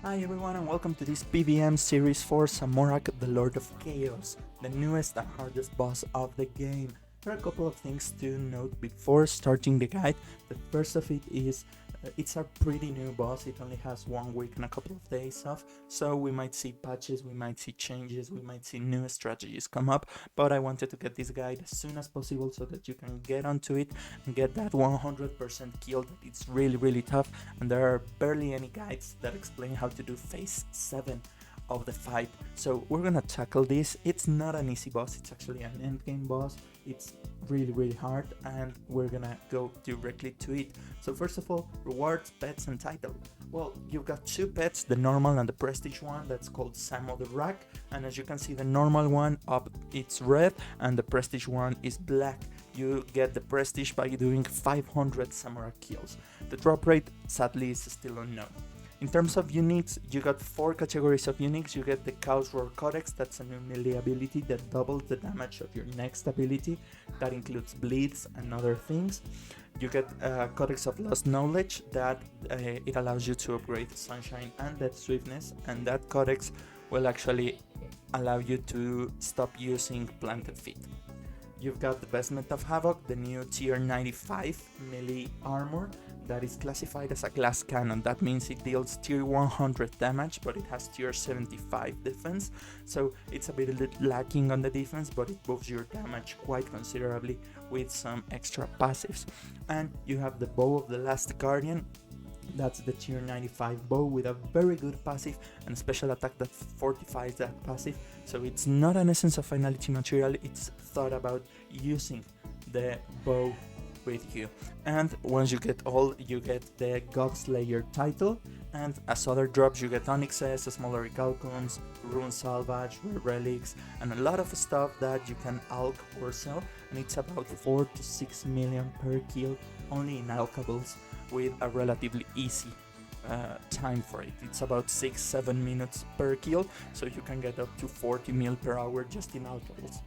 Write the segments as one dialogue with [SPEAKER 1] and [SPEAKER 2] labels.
[SPEAKER 1] Hi everyone and welcome to this PvM Series 4 Zamorak, the Lord of Chaos, the newest and hardest boss of the game. There are a couple of things to note before starting the guide. The first of it is it's a pretty new boss. It only has 1 week and a couple of days off, so we might see patches, we might see changes, we might see new strategies come up, but I wanted to get this guide as soon as possible so that you can get onto it and get that 100% kill. It's really tough, and there are barely any guides that explain how to do phase 7 of the fight. So we're gonna tackle this. It's not an easy boss, it's actually an endgame boss. It's really hard, and we're gonna go directly to it. So first of all, rewards, pets and title. Well, you've got 2 pets, the normal and the prestige one, that's called Zamorak, and as you can see, the normal one up it's red and the prestige one is black. You get the prestige by doing 500 Zamorak kills. The drop rate sadly is still unknown. In terms of uniques, you got 4 categories of uniques. You get the Chaos Roar Codex, that's a new melee ability that doubles the damage of your next ability. That includes bleeds and other things. You get Codex of Lost Knowledge, that it allows you to upgrade Sunshine and Death Swiftness, and that Codex will actually allow you to stop using Planted Feet. You've got the Vestment of Havoc, the new tier 95 melee armor that is classified as a glass cannon. That means it deals tier 100 damage, but it has tier 75 defense, so it's a bit lacking on the defense, but it buffs your damage quite considerably with some extra passives. And you have the Bow of the Last Guardian. That's the tier 95 bow with a very good passive and special attack that fortifies that passive. So it's not an essence of finality material, it's thought about using the bow with you. And once you get all, you get the Godslayer title, and as other drops you get Onyxes, smaller Calcons, Rune Salvage, Rare Relics, and a lot of stuff that you can alch or sell, and it's about 4 to 6 million per kill only in alchables, with a relatively easy time for it. It's about 6-7 minutes per kill, so you can get up to 40 mil per hour just in alchables.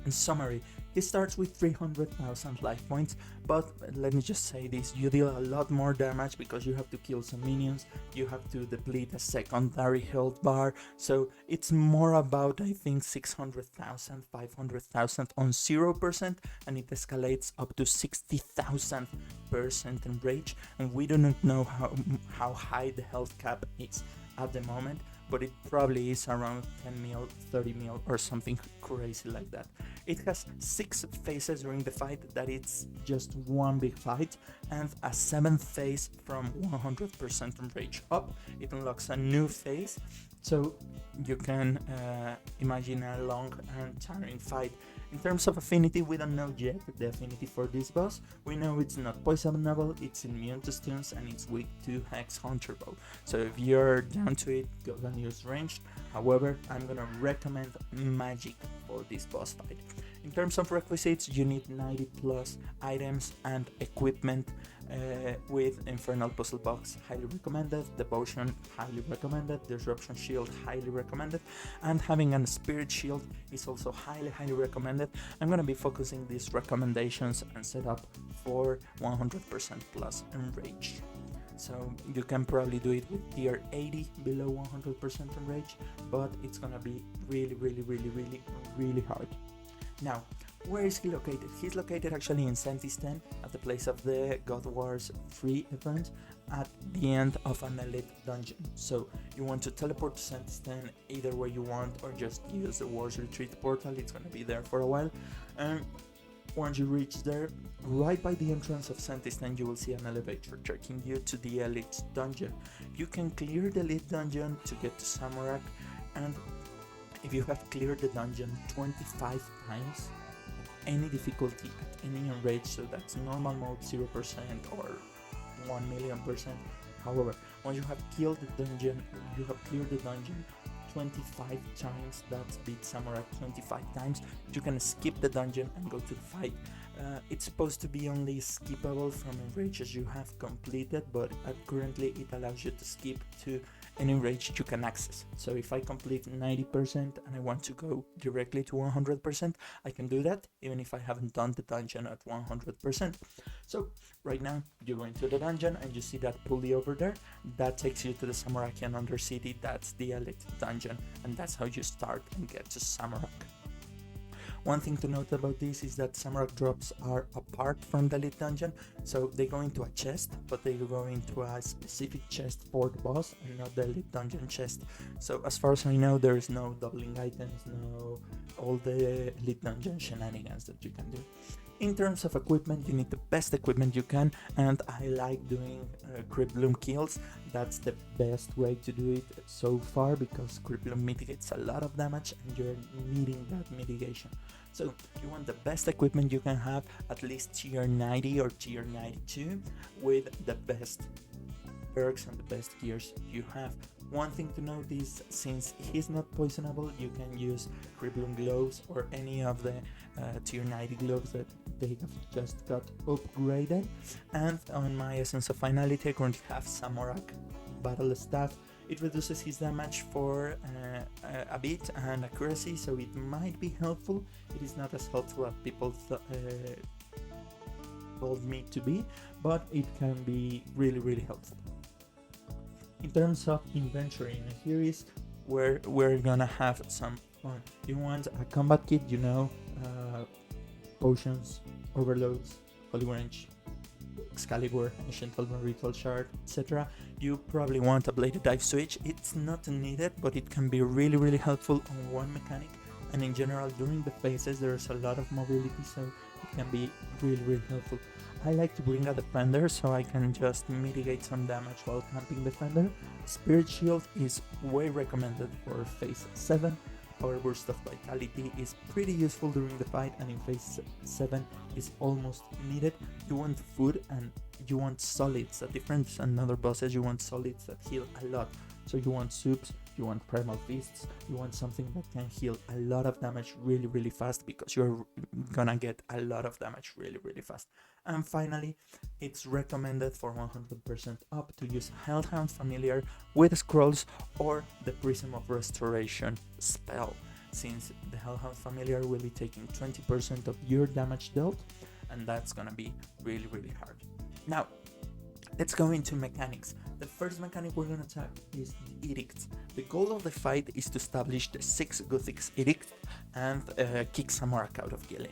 [SPEAKER 1] In summary, it starts with 300,000 life points, but let me just say this, you deal a lot more damage because you have to kill some minions, you have to deplete a secondary health bar, so it's more about, I think, 600,000, 500,000 on 0%, and it escalates up to 60,000% in rage, and we do not know how high the health cap is at the moment, but it probably is around 10 mil, 30 mil or something crazy like that. It has 6 phases during the fight, that it's just one big fight, and a 7th phase from 100% rage up. It unlocks a new phase, so you can imagine a long and tiring fight. In terms of affinity, we don't know yet the affinity for this boss. We know it's not poisonable, it's immune to stuns, and it's weak to Hex Hunter Bow. So if you're down to it, go and use ranged. However, I'm gonna recommend magic for this boss fight. In terms of requisites, you need 90 plus items and equipment with Infernal Puzzle Box, highly recommended, Devotion, highly recommended, Disruption Shield, highly recommended, and having a Spirit Shield is also highly recommended. I'm gonna be focusing these recommendations and set up for 100% plus enrage. So you can probably do it with tier 80 below 100% enrage, but it's gonna be really hard. Now, where is he located? He's located actually in Sentistan, at the place of the God Wars 3 event, at the end of an elite dungeon. So you want to teleport to Sentistan either way you want, or just use the Wars Retreat portal, it's gonna be there for a while. And once you reach there, right by the entrance of Sentistan, you will see an elevator taking you to the elite dungeon. You can clear the elite dungeon to get to Zamorak, and if you have cleared the dungeon 25 times, any difficulty at any enrage, so that's normal mode 0% or 1,000,000%. However, once you have killed the dungeon, you have cleared the dungeon 25 times, that's beat Zamorak 25 times, you can skip the dungeon and go to the fight It's supposed to be only skippable from enrages you have completed, but currently it allows you to skip to any enrage you can access. So if I complete 90% and I want to go directly to 100%, I can do that even if I haven't done the dungeon at 100%. So right now you go into the dungeon and you see that pulley over there. That takes you to the Zamorakian Undercity. That's the elite dungeon, and that's how you start and get to Zamorak. One thing to note about this is that Zamorak drops are apart from the elite dungeon, so they go into a chest, but they go into a specific chest for the boss and not the elite dungeon chest. So as far as I know, there is no doubling items, no all the elite dungeon shenanigans that you can do. In terms of equipment, you need the best equipment you can, and I like doing Creep Bloom kills. That's the best way to do it so far, because Creep Bloom mitigates a lot of damage and you're needing that mitigation. So you want the best equipment you can have, at least tier 90 or tier 92, with the best perks and the best gears you have. One thing to note is, since he's not poisonable, you can use Creep Bloom gloves or any of the tier 90 gloves that they have just got upgraded. And on my Essence of Finality, I currently have Zamorak Battle Staff. It reduces his damage for a bit and accuracy, so it might be helpful. It is not as helpful as people told me to be, but it can be really helpful. In terms of inventory, and here is where we're gonna have some fun. You want a combat kit, potions, overloads, holy wrench, Excalibur, ancient Elven ritual shard, etc. You probably want a bladed dive switch. It's not needed, but it can be really helpful on one mechanic, and in general during the phases there's a lot of mobility, so it can be really helpful. I like to bring a defender so I can just mitigate some damage while camping defender. Spirit shield is way recommended for phase 7. Power burst of vitality is pretty useful during the fight, and in phase 7 is almost needed. You want food and you want solids. The difference than other bosses, you want solids that heal a lot. So you want soups, you want primal feasts, you want something that can heal a lot of damage really fast, because you're gonna get a lot of damage really fast. And finally, it's recommended for 100% up to use Hellhound Familiar with scrolls or the Prism of Restoration spell, since the Hellhound Familiar will be taking 20% of your damage dealt, and that's gonna be really hard. Now, let's go into mechanics. The first mechanic we're gonna attack is the Edict. The goal of the fight is to establish the 6 Gothic Edict and kick Zamorak out of Gilead.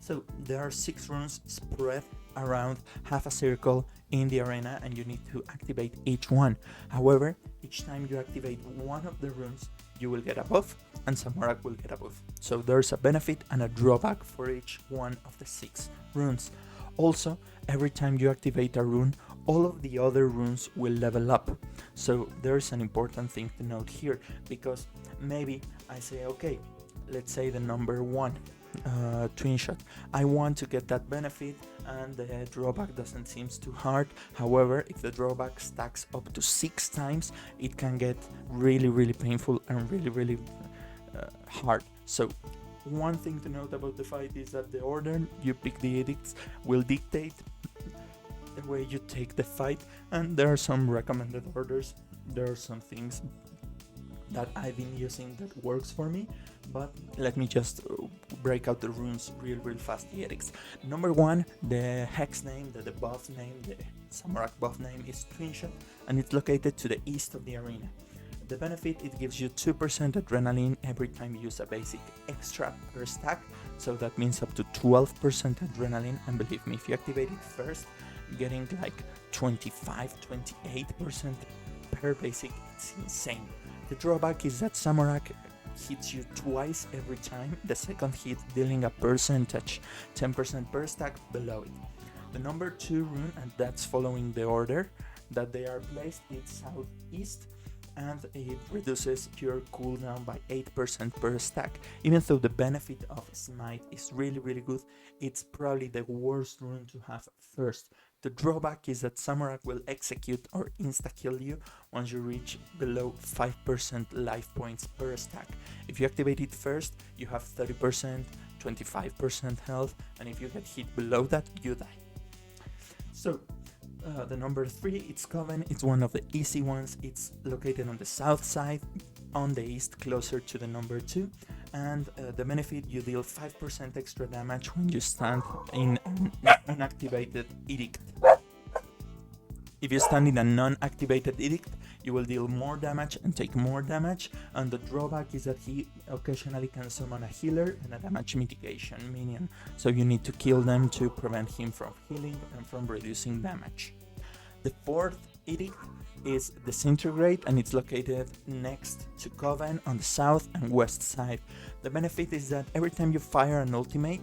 [SPEAKER 1] So there are 6 runes spread around half a circle in the arena, and you need to activate each one. However, each time you activate one of the runes, you will get a buff and Zamorak will get a buff. So there's a benefit and a drawback for each one of the 6 runes. Also, every time you activate a rune, all of the other runes will level up. So there's an important thing to note here, because maybe I say, okay, let's say the number 1 twin shot. I want to get that benefit and the drawback doesn't seem too hard. However, if the drawback stacks up to 6 times, it can get really painful and really hard. So one thing to note about the fight is that the order you pick the edicts will dictate the way you take the fight, and there are some recommended orders. There are some things that I've been using that works for me, but let me just break out the runes real fast. The edicts. Number 1, the hex name, the buff name, the Zamorak buff name is Twin Shot, and it's located to the east of the arena. The benefit, it gives you 2% adrenaline every time you use a basic extra per stack, so that means up to 12% adrenaline, and believe me, if you activate it first, getting like 25-28% per basic, it's insane. The drawback is that Zamorak hits you twice every time, the second hit dealing a percentage, 10% per stack below it. The number 2 rune, and that's following the order that they are placed, it's southeast, and it reduces your cooldown by 8% per stack. Even though the benefit of Smite is really good, it's probably the worst rune to have first. The drawback is that Zamorak will execute or insta-kill you once you reach below 5% life points per stack. If you activate it first, you have 30% 25% health, and if you get hit below that, you die. So the number 3, it's Coven. It's one of the easy ones. It's located on the south side, on the east, closer to the number 2. And the benefit, you deal 5% extra damage when you stand in an unactivated Edict. If you stand in a non-activated Edict, you will deal more damage and take more damage, and the drawback is that he occasionally can summon a healer and a damage mitigation minion, so you need to kill them to prevent him from healing and from reducing damage. The 4th Edict is Disintegrate, and it's located next to Coven on the south and west side. The benefit is that every time you fire an ultimate,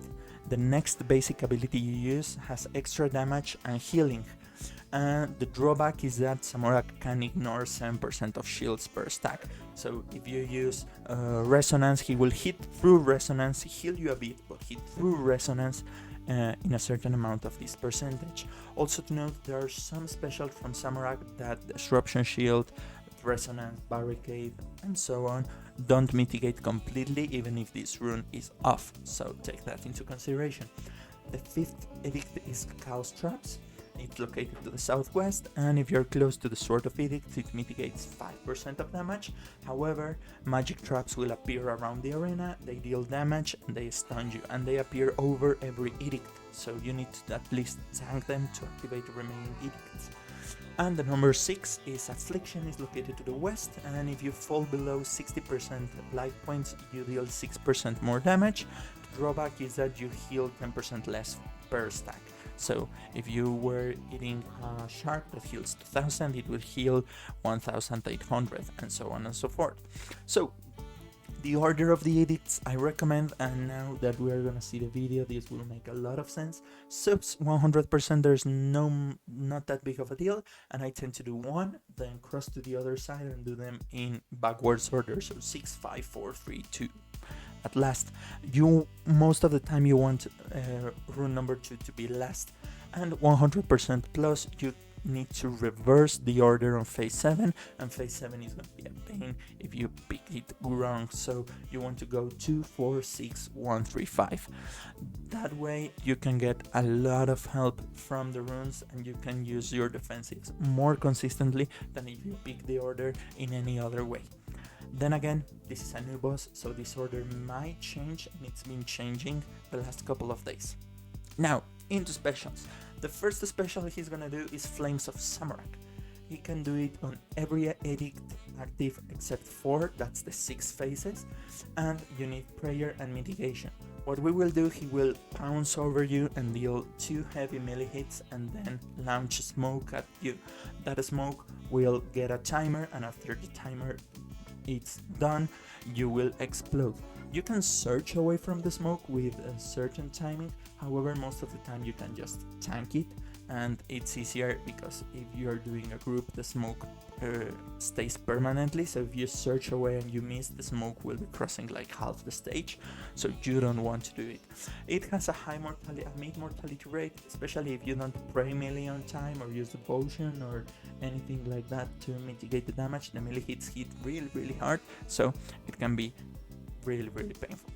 [SPEAKER 1] the next basic ability you use has extra damage and healing. And the drawback is that Zamorak can ignore 7% of shields per stack. So if you use Resonance, he will hit through Resonance, heal you a bit, but hit through Resonance in a certain amount of this percentage. Also to note, there are some specials from Zamorak that Disruption Shield, Resonance, Barricade, and so on don't mitigate completely, even if this rune is off, so take that into consideration. The 5th Edict is Chaos Traps. It's located to the southwest, and if you're close to the Sword of Edict, it mitigates 5% of damage. However, magic traps will appear around the arena, they deal damage, and they stun you, and they appear over every Edict, so you need to at least tank them to activate the remaining Edicts. And the number 6 is Affliction, is located to the west, and if you fall below 60% life points, you deal 6% more damage. The drawback is that you heal 10% less per stack. So if you were eating a shark that heals 2000, it will heal 1800, and so on and so forth. So the order of the edicts I recommend, and now that we are gonna see the video, this will make a lot of sense. Subs 100%, there's not that big of a deal, and I tend to do 1, then cross to the other side and do them in backwards order, so 6, 5, 4, 3, 2. At last, you most of the time you want rune number 2 to be last, and 100% plus you need to reverse the order on phase 7, and phase 7 is going to be a pain if you pick it wrong, so you want to go 2, 4, 6, 1, 3, 5. That way you can get a lot of help from the runes, and you can use your defensives more consistently than if you pick the order in any other way. Then again, this is a new boss, so this order might change, and it's been changing the last couple of days. Now, into specials. The first special he's gonna do is Flames of Zamorak. He can do it on every edict active except 4, that's the 6 phases, and you need Prayer and Mitigation. What we will do, he will pounce over you and deal 2 heavy melee hits and then launch smoke at you. That smoke will get a timer, and after the timer it's done, you will explode. You can surge away from the smoke with a certain timing, however most of the time you can just tank it, and it's easier because if you are doing a group, the smoke stays permanently, so if you surge away and you miss, the smoke will be crossing like half the stage, so you don't want to do it. It has a mid mortality rate, especially if you don't pray melee on time or use devotion or anything like that to mitigate the damage. The melee hits hit really hard, so it can be really painful.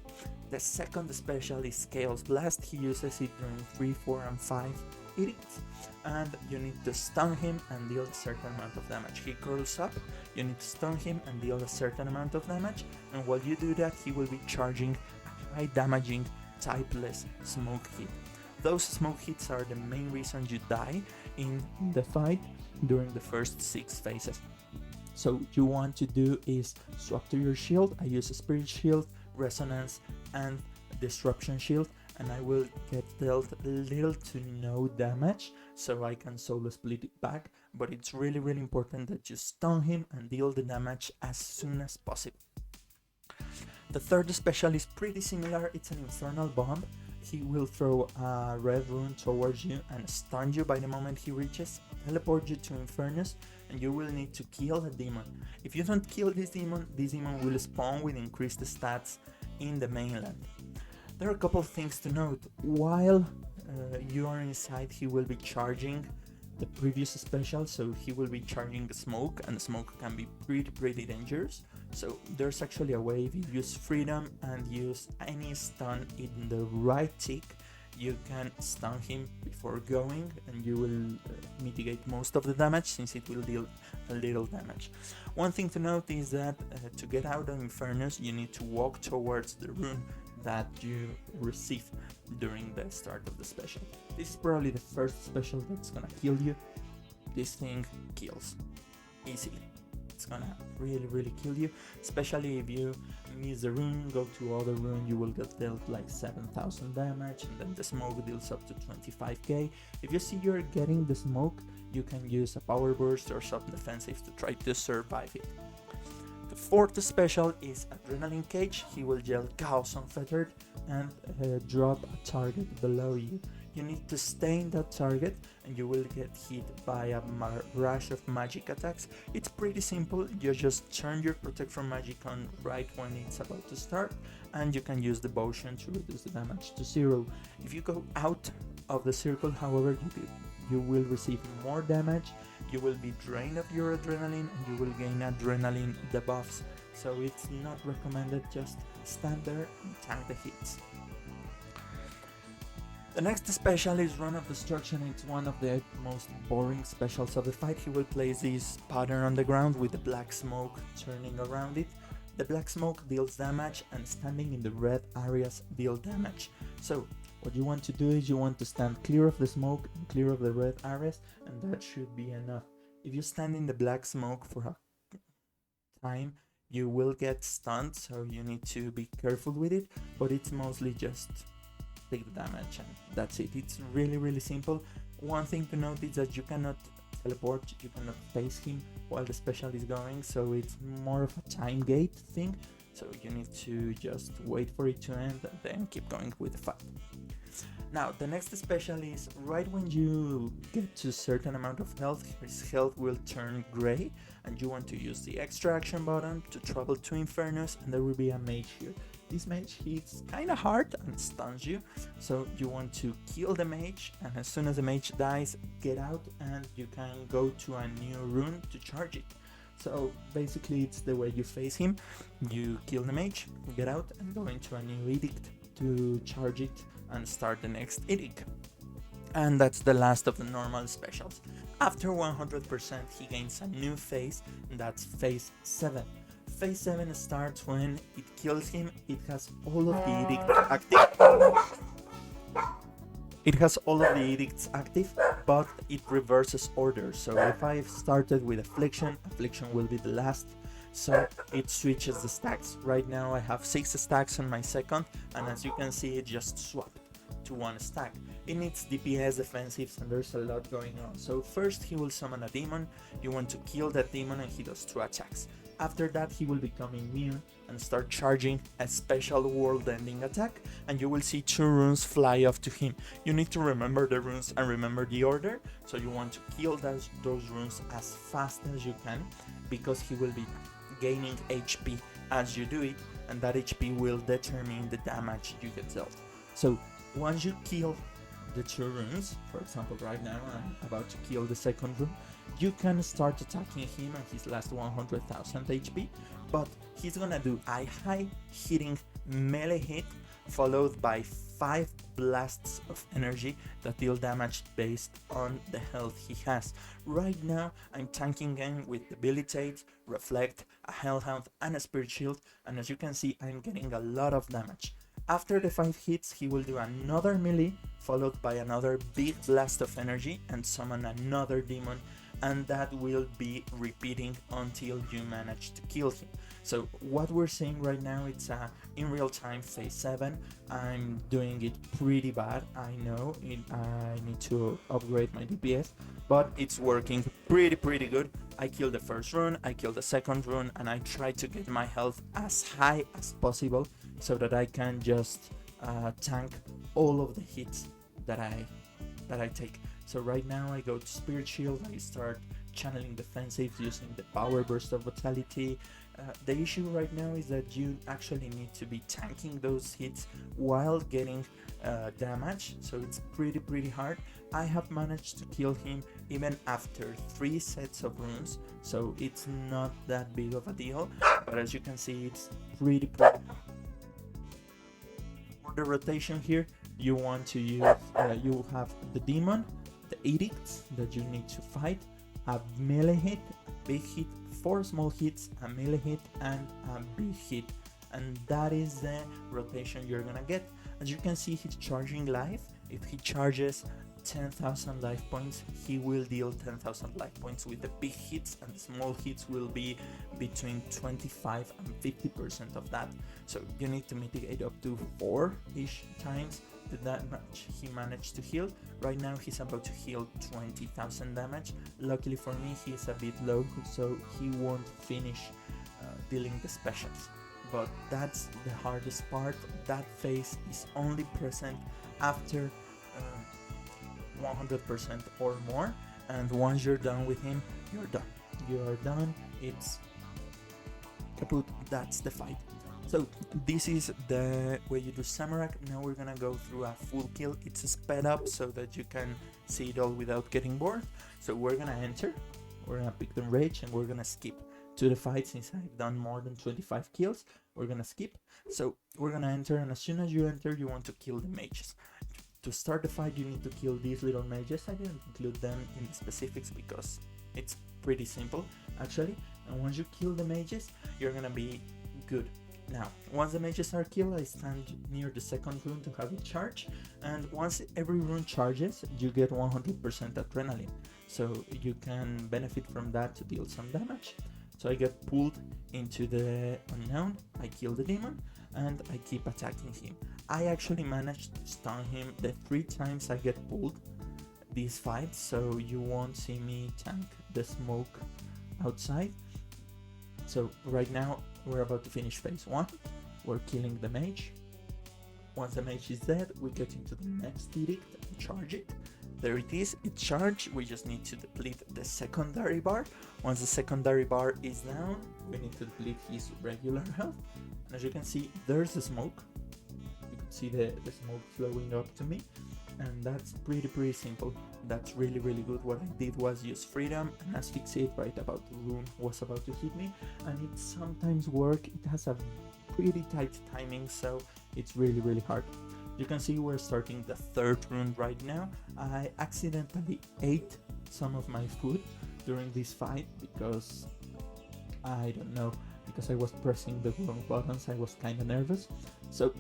[SPEAKER 1] The second special is Chaos Blast. He uses it during 3, 4, and 5 edicts, and you need to stun him and deal a certain amount of damage. He curls up, you need to stun him and deal a certain amount of damage, and while you do that, he will be charging a high damaging typeless smoke hit. Those smoke hits are the main reason you die in the fight during the first 6 phases. So you want to do is swap to your shield. I use a Spirit Shield, Resonance, and Disruption Shield, and I will get dealt little to no damage, so I can solo split it back, but it's really important that you stun him and deal the damage as soon as possible. The third special is pretty similar. It's an Infernal Bomb. He will throw a red rune towards you and stun you by the moment he reaches, teleport you to Infernus, and you will need to kill a demon. If you don't kill this demon will spawn with increased stats in the mainland. There are a couple of things to note. While you are inside, he will be charging the previous special, so he will be charging the smoke, and the smoke can be pretty dangerous. So there's actually a way, if you use freedom and use any stun in the right tick, you can stun him before going, and you will mitigate most of the damage, since it will deal a little damage. One thing to note is that to get out of Infernus, you need to walk towards the rune that you receive during the start of the special. This is probably the first special that's gonna kill you. This thing kills easily. It's gonna really kill you, especially if you miss the rune, go to other rune, you will get dealt like 7,000 damage, and then the smoke deals up to 25k. If you see you're getting the smoke, you can use a power burst or something defensive to try to survive it. The fourth special is Adrenaline Cage. He will yell Chaos Unfettered and drop a target below you. You need to stay in that target, and you will get hit by a rush of magic attacks. It's pretty simple. You just turn your Protect from Magic on right when it's about to start, and you can use Devotion to reduce the damage to 0. If you go out of the circle, however, you will receive more damage, you will be drained of your adrenaline, and you will gain adrenaline debuffs. So it's not recommended, just stand there and tank the hits. The next special is Run of Destruction. It's one of the most boring specials of the fight. He will place this pattern on the ground with the black smoke turning around it. The black smoke deals damage, and standing in the red areas deal damage. So what you want to do is you want to stand clear of the smoke and clear of the red areas, and that should be enough. If you stand in the black smoke for a time, you will get stunned, so you need to be careful with it, but it's mostly just take the damage and that's it. It's really simple. One thing to note is that you cannot teleport, you cannot face him while the special is going, so it's more of a time gate thing, so you need to just wait for it to end and then keep going with the fight. Now the next special is right when you get to a certain amount of health, his health will turn gray, and you want to use the extra action button to travel to Infernus, and there will be a mage here. This mage hits kinda hard and stuns you, so you want to kill the mage, and as soon as the mage dies, get out and you can go to a new rune to charge it. So basically it's the way you face him. You kill the mage, get out, and go into a new edict to charge it and start the next edict. And that's the last of the normal specials. After 100% he gains a new phase, and that's phase 7. Phase 7 starts when it kills him. It has all of the edicts active. It has all of the edicts active, but it reverses order. So if I've started with Affliction, Affliction will be the last. So it switches the stacks. Right now I have 6 stacks on my second, and as you can see, it just swapped to 1 stack. It needs DPS, defensives, and there's a lot going on. So first he will summon a demon. You want to kill that demon, and he does 2 attacks. After that he will become immune and start charging a special world-ending attack, and you will see 2 runes fly off to him. You need to remember the runes and remember the order, so you want to kill those runes as fast as you can, because he will be gaining HP as you do it, and that HP will determine the damage you get dealt. So once you kill the 2 runes, for example right now I'm about to kill the second rune, you can start attacking him at his last 100,000 HP, but he's gonna do a high hitting melee hit followed by 5 blasts of energy that deal damage based on the health he has. Right now I'm tanking him with Debilitate, Reflect, a Hellhound and a Spirit Shield, and as you can see I'm getting a lot of damage. After the 5 hits he will do another melee followed by another big blast of energy and summon another demon, and that will be repeating until you manage to kill him. So what we're seeing right now, it's in real time phase 7. I'm doing it pretty bad, I know, I need to upgrade my DPS, but it's working pretty good. I killed the first rune, I killed the second rune, and I try to get my health as high as possible so that I can just tank all of the hits that I take. So right now I go to Spirit Shield, I start channeling defensive using the power burst of vitality. The issue right now is that you actually need to be tanking those hits while getting damage, so it's pretty hard. I have managed to kill him even after 3 sets of runes, so it's not that big of a deal, but as you can see, it's pretty For the rotation here, you want to use, you have the demon, the edicts that you need to fight, a melee hit, a big hit, 4 small hits, a melee hit, and a big hit, and that is the rotation you're gonna get. As you can see, he's charging life. If he charges 10,000 life points, he will deal 10,000 life points with the big hits, and the small hits will be between 25 and 50% of that. So you need to mitigate up to 4-ish times that much he managed to heal. Right now he's about to heal 20,000 damage. Luckily for me, he's a bit low, so he won't finish dealing the specials. But that's the hardest part. That phase is only present after 100% or more, and once you're done with him, you're done. You are done. It's kaput. That's the fight. So this is the way you do Zamorak. Now we're gonna go through a full kill. It's sped up so that you can see it all without getting bored. So we're gonna enter, we're gonna pick the rage, and we're gonna skip to the fight. Since I've done more than 25 kills, we're gonna skip. So we're gonna enter, and as soon as you enter, you want to kill the mages. To start the fight, you need to kill these little mages. I didn't include them in the specifics because it's pretty simple actually, and once you kill the mages, you're gonna be good. Now, once the mages are killed, I stand near the second rune to have it charge, and once every rune charges, you get 100% adrenaline, so you can benefit from that to deal some damage. So I get pulled into the unknown, I kill the demon, and I keep attacking him. I actually managed to stun him the 3 times I get pulled this fight, so you won't see me tank the smoke outside. So right now we're about to finish phase 1. We're killing the mage. Once the mage is dead, we get into the next edict and charge it. There it is, it's charged. We just need to deplete the secondary bar. Once the secondary bar is down, we need to deplete his regular health. And as you can see, there's the smoke. You can see the smoke flowing up to me. And that's pretty simple. That's really good. What I did was use freedom and asphyxiate right about the rune was about to hit me, and it sometimes works. It has a pretty tight timing, so it's really hard. You can see we're starting the 3rd rune right now. I accidentally ate some of my food during this fight because I don't know, because I was pressing the wrong buttons. I was kind of nervous, so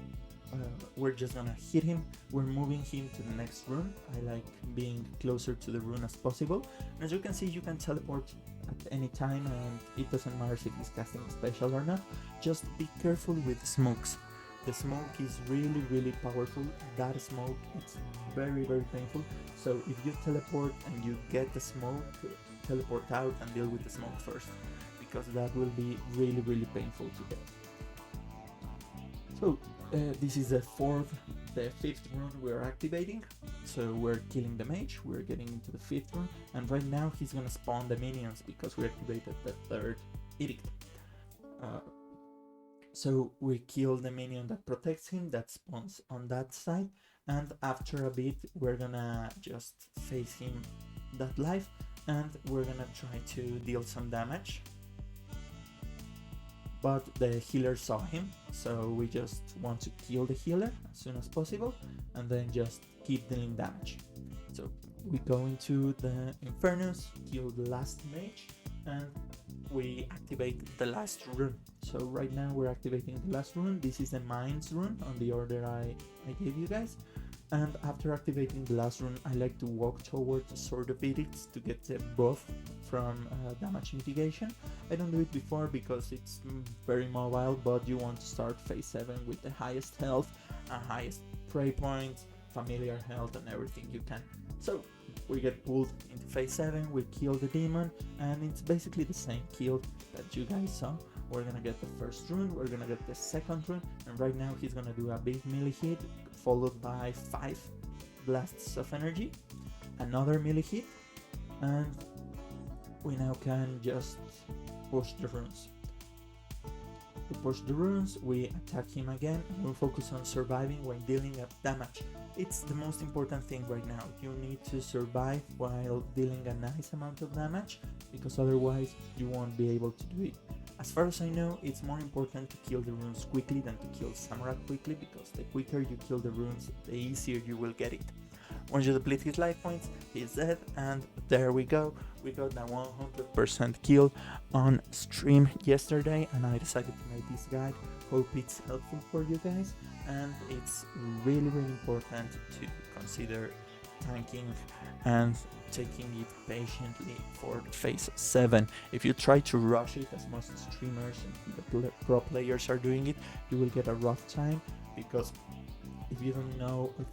[SPEAKER 1] we're just gonna hit him. We're moving him to the next rune. I like being closer to the rune as possible, and as you can see, you can teleport at any time, and it doesn't matter if he's casting a special or not. Just be careful with the smokes. The smoke is really powerful. That smoke, it's very painful, so if you teleport and you get the smoke, teleport out and deal with the smoke first, because that will be really painful to get. So this is the 5th rune we're activating. So we're killing the mage, we're getting into the 5th rune, and right now he's gonna spawn the minions because we activated the 3rd edict. So we kill the minion that protects him, that spawns on that side, and after a bit we're gonna just face him that life, and we're gonna try to deal some damage. But the healer saw him, so we just want to kill the healer as soon as possible, and then just keep dealing damage. So we go into the Infernus, kill the last mage, and we activate the last rune. So right now we're activating the last rune. This is the Mines rune on the order I gave you guys. And after activating the last rune, I like to walk towards the Sword of Edicts to get the buff from damage mitigation. I don't do it before because it's very mobile, but you want to start phase 7 with the highest health, highest prey points, familiar health, and everything you can. So we get pulled into phase 7, we kill the demon, and it's basically the same kill that you guys saw. We're gonna get the 1st rune, we're gonna get the 2nd rune, and right now he's gonna do a big melee hit, followed by 5 blasts of energy, another melee hit, and we now can just push the runes. We push the runes, we attack him again, and we focus on surviving when dealing damage. It's the most important thing right now. You need to survive while dealing a nice amount of damage, because otherwise you won't be able to do it. As far as I know, it's more important to kill the runes quickly than to kill Zamorak quickly, because the quicker you kill the runes, the easier you will get it. Once you deplete his life points, he's dead, and there we go. We got that 100% kill on stream yesterday, and I decided to make this guide. Hope it's helpful for you guys, and it's really important to consider tanking and taking it patiently for phase 7. If you try to rush it, as most streamers and the pro players are doing it, you will get a rough time, because if you don't know if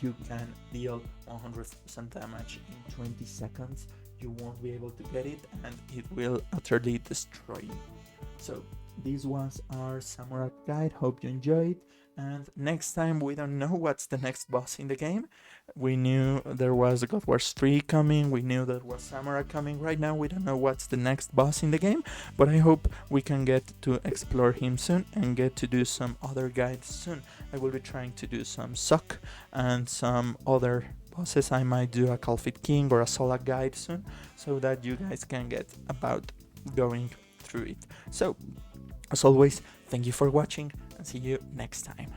[SPEAKER 1] you can deal 100% damage in 20 seconds, you won't be able to get it, and it will utterly destroy you. So these was our Zamorak guide. Hope you enjoyed, and next time we don't know what's the next boss in the game. We knew there was God Wars 3 coming, we knew there was Zamorak coming. Right now we don't know what's the next boss in the game, but I hope we can get to explore him soon and get to do some other guides soon. I will be trying to do some Suck and some other bosses. I might do a Calfit King or a Sola guide soon, so that you guys can get about going through it. So as always, thank you for watching, and see you next time.